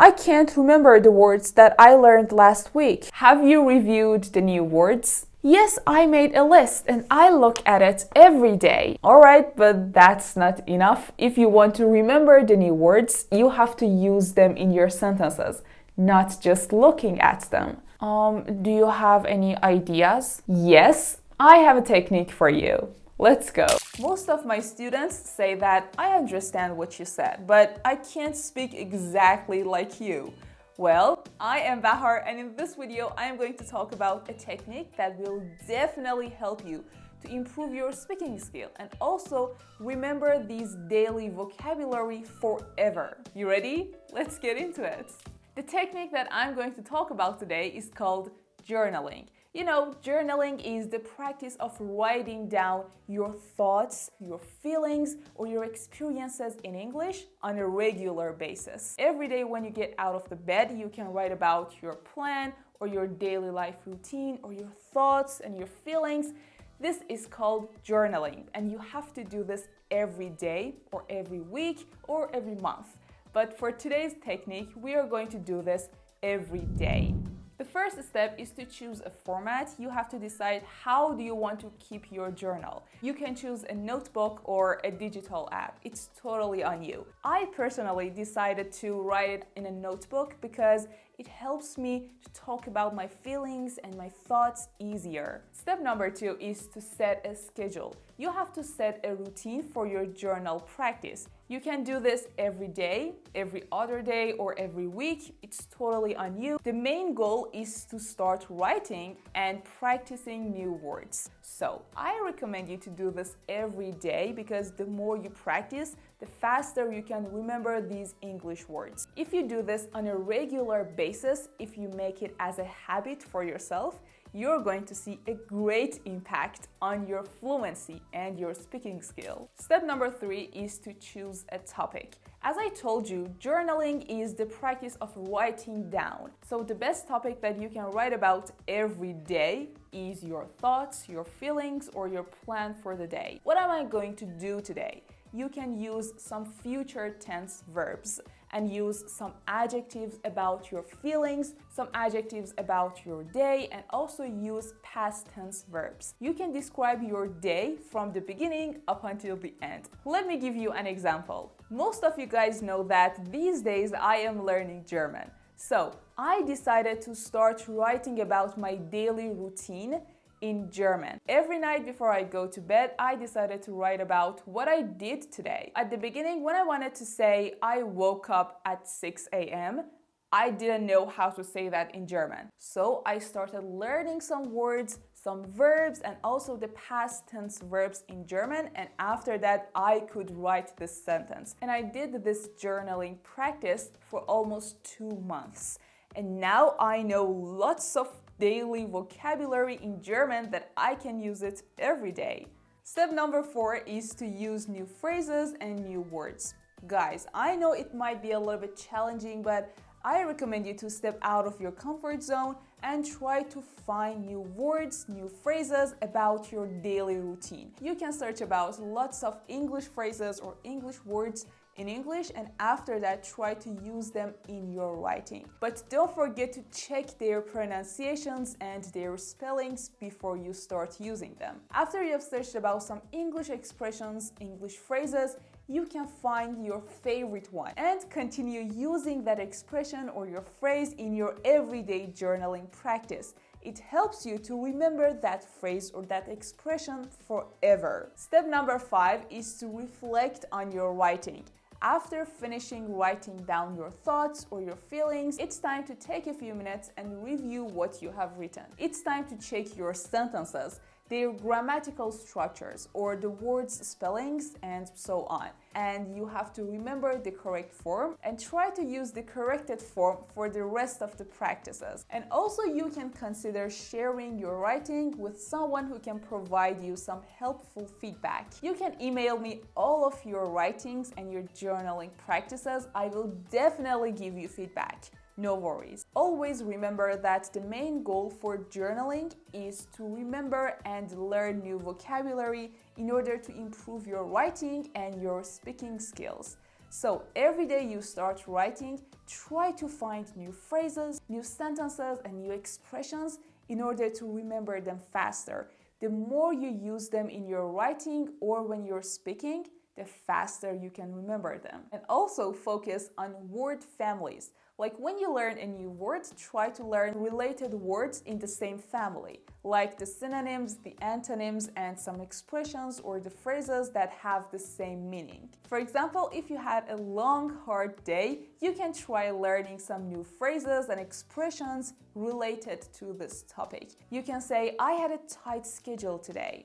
I can't remember the words that I learned last week. Have you reviewed the new words? Yes, I made a list and I look at it every day. Alright, but that's not enough. If you want to remember the new words, you have to use them in your sentences, not just looking at them. Do you have any ideas? Yes, I have a technique for you. Let's go. Most of my students say that I understand what you said, but I can't speak exactly like you. Well, I am Bahar, and in this video, I am going to talk about a technique that will definitely help you to improve your speaking skill and also remember these daily vocabulary forever. You ready? Let's get into it. The technique that I'm going to talk about today is called journaling. You know, journaling is the practice of writing down your thoughts, your feelings, or your experiences in English on a regular basis. Every day when you get out of the bed, you can write about your plan or your daily life routine or your thoughts and your feelings. This is called journaling, and you have to do this every day or every week or every month. But for today's technique, we are going to do this every day. The first step is to choose a format. You have to decide how do you want to keep your journal. You can choose a notebook or a digital app. It's totally on you. I personally decided to write it in a notebook because it helps me to talk about my feelings and my thoughts easier. Step number 2 is to set a schedule. You have to set a routine for your journal practice. You can do this every day, every other day, or every week. It's totally on you. The main goal is to start writing and practicing new words. So I recommend you to do this every day because the more you practice, the faster you can remember these English words. If you do this on a regular basis, if you make it as a habit for yourself, you're going to see a great impact on your fluency and your speaking skill. Step number 3 is to choose a topic. As I told you, journaling is the practice of writing down. So the best topic that you can write about every day is your thoughts, your feelings, or your plan for the day. What am I going to do today? You can use some future tense verbs and use some adjectives about your feelings, some adjectives about your day, and also use past tense verbs. You can describe your day from the beginning up until the end. Let me give you an example. Most of you guys know that these days I am learning German. So I decided to start writing about my daily routine in German. Every night before I go to bed, I decided to write about what I did today. At the beginning, when I wanted to say I woke up at 6 a.m., I didn't know how to say that in German. So I started learning some words, some verbs, and also the past tense verbs in German, and after that I could write this sentence. And I did this journaling practice for almost 2 months. And now I know lots of daily vocabulary in German that I can use it every day. Step number 4 is to use new phrases and new words. Guys, I know it might be a little bit challenging, but I recommend you to step out of your comfort zone and try to find new words, new phrases about your daily routine. You can search about lots of English phrases or English words in English, and after that try to use them in your writing. But don't forget to check their pronunciations and their spellings before you start using them. After you have searched about some English expressions, English phrases, you can find your favorite one and continue using that expression or your phrase in your everyday journaling practice. It helps you to remember that phrase or that expression forever. Step number 5 is to reflect on your writing. After finishing writing down your thoughts or your feelings, it's time to take a few minutes and review what you have written. It's time to check your sentences, their grammatical structures, or the words' spellings, and so on. And you have to remember the correct form and try to use the corrected form for the rest of the practices. And also you can consider sharing your writing with someone who can provide you some helpful feedback. You can email me all of your writings and your journaling practices. I will definitely give you feedback. No worries. Always remember that the main goal for journaling is to remember and learn new vocabulary in order to improve your writing and your speaking skills. So every day you start writing, try to find new phrases, new sentences, and new expressions in order to remember them faster. The more you use them in your writing or when you're speaking, the faster you can remember them. And also focus on word families. Like when you learn a new word, try to learn related words in the same family, like the synonyms, the antonyms, and some expressions or the phrases that have the same meaning. For example, if you had a long, hard day, you can try learning some new phrases and expressions related to this topic. You can say, I had a tight schedule today.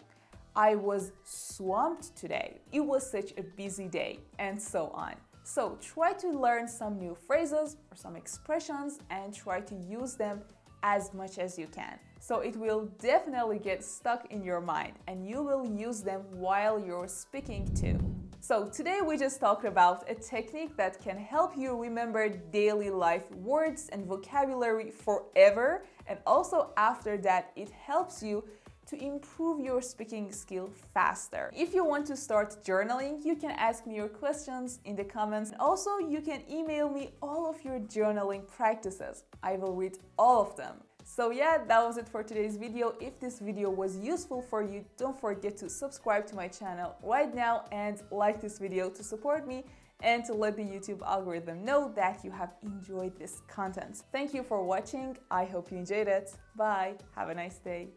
I was swamped today. It was such a busy day, and so on. So try to learn some new phrases or some expressions and try to use them as much as you can. So it will definitely get stuck in your mind and you will use them while you're speaking too. So today we just talked about a technique that can help you remember daily life words and vocabulary forever, and also after that it helps you to improve your speaking skill faster. If you want to start journaling, you can ask me your questions in the comments. Also, you can email me all of your journaling practices. I will read all of them. So yeah, that was it for today's video. If this video was useful for you, don't forget to subscribe to my channel right now and like this video to support me and to let the YouTube algorithm know that you have enjoyed this content. Thank you for watching. I hope you enjoyed it. Bye. Have a nice day.